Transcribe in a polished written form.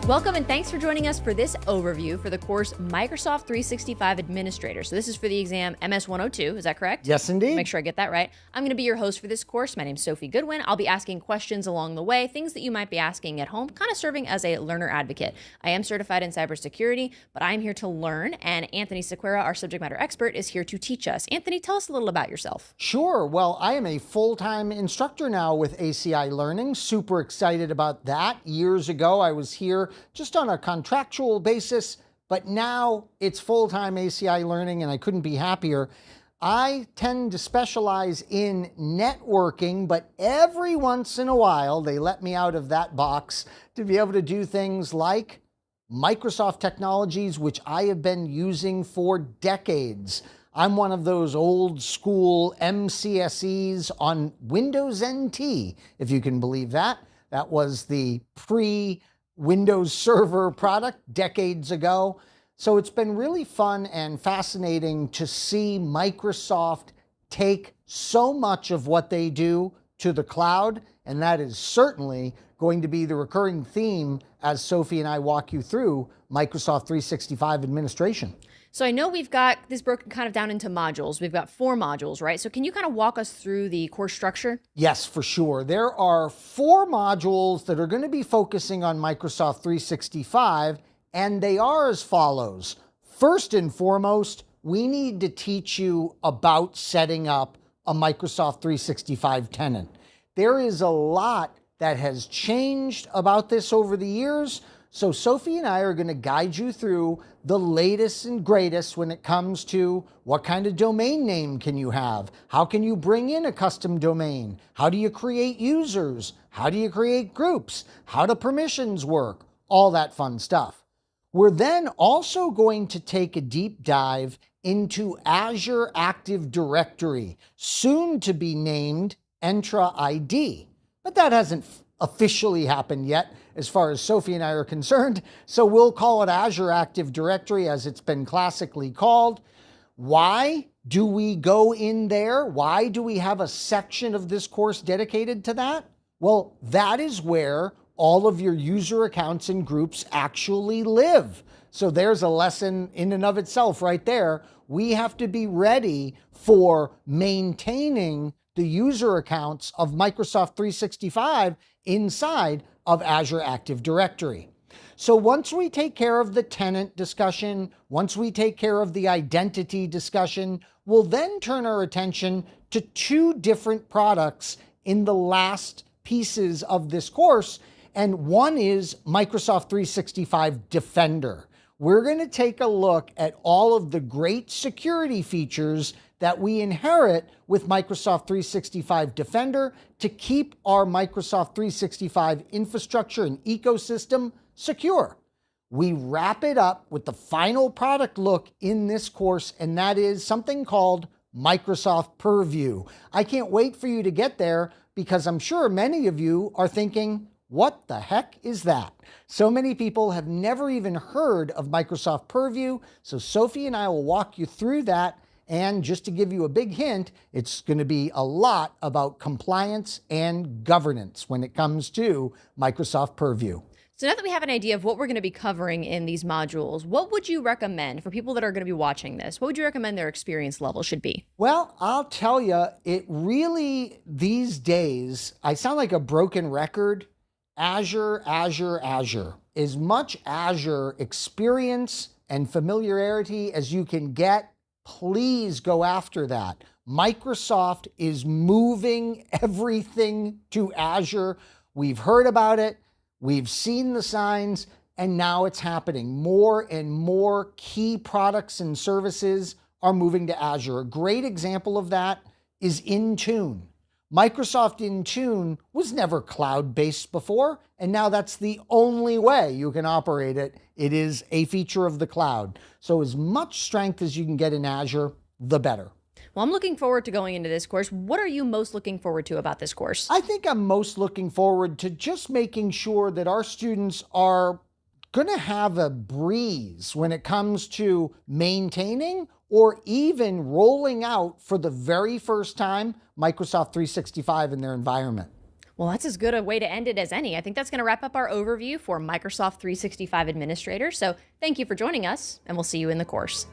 Welcome and thanks for joining us for this overview for the course Microsoft 365 Administrator. So this is for the exam MS-102, is that correct? Yes, indeed. Make sure I get that right. I'm going to be your host for this course. My name's Sophie Goodwin. I'll be asking questions along the way, things that you might be asking at home, kind of serving as a learner advocate. I am certified in cybersecurity, but I'm here to learn, and Anthony Sequeira, our subject matter expert, is here to teach us. Anthony, tell us a little about yourself. Sure. Well, I am a full-time instructor now with ACI Learning. Super excited about that. Years ago, I was here just on a contractual basis, but now it's full-time ACI Learning and I couldn't be happier. I tend to specialize in networking, but every once in a while, they let me out of that box to be able to do things like Microsoft technologies, which I have been using for decades. I'm one of those old school MCSEs on Windows NT, if you can believe that. That was the pre-Windows Server product decades ago. So it's been really fun and fascinating to see Microsoft take so much of what they do to the cloud, and that is certainly going to be the recurring theme as Sophie and I walk you through Microsoft 365 administration. So I know we've got this broken kind of down into modules. We've got 4 modules, right? So can you kind of walk us through the course structure? Yes, for sure. There are 4 modules that are going to be focusing on Microsoft 365, and they are as follows. First and foremost, we need to teach you about setting up a Microsoft 365 tenant. There is a lot that has changed about this over the years. So Sophie and I are going to guide you through the latest and greatest when it comes to what kind of domain name can you have? How can you bring in a custom domain? How do you create users? How do you create groups? How do permissions work? All that fun stuff. We're then also going to take a deep dive into Azure Active Directory, soon to be named Entra ID. But that hasn't officially happened yet as far as Sophie and I are concerned, so we'll call it Azure Active Directory as it's been classically called. Why do we go in there? Why do we have a section of this course dedicated to that? Well, that is where all of your user accounts and groups actually live. So there's a lesson in and of itself right there. We have to be ready for maintaining the user accounts of Microsoft 365 inside of Azure Active Directory. So once we take care of the tenant discussion, once we take care of the identity discussion, we'll then turn our attention to 2 different products in the last pieces of this course, and one is Microsoft 365 Defender. We're going to take a look at all of the great security features that we inherit with Microsoft 365 Defender to keep our Microsoft 365 infrastructure and ecosystem secure. We wrap it up with the final product look in this course, and that is something called Microsoft Purview. I can't wait for you to get there because I'm sure many of you are thinking, what the heck is that? So many people have never even heard of Microsoft Purview, so Sophie and I will walk you through that. And just to give you a big hint, it's going to be a lot about compliance and governance when it comes to Microsoft Purview. So now that we have an idea of what we're going to be covering in these modules, what would you recommend for people that are going to be watching this? What would you recommend their experience level should be? Well, I'll tell you, it really, these days, I sound like a broken record. Azure, Azure, Azure. As much Azure experience and familiarity as you can get, please go after that. Microsoft is moving everything to Azure. We've heard about it. We've seen the signs, and now it's happening. More and more key products and services are moving to Azure. A great example of that is Intune. Microsoft Intune was never cloud-based before, and now that's the only way you can operate it. It is a feature of the cloud. So as much strength as you can get in Azure, the better. Well, I'm looking forward to going into this course. What are you most looking forward to about this course? I think I'm most looking forward to just making sure that our students are going to have a breeze when it comes to maintaining or even rolling out for the very first time Microsoft 365 in their environment. Well, that's as good a way to end it as any. I think that's going to wrap up our overview for Microsoft 365 Administrator. So thank you for joining us, and we'll see you in the course.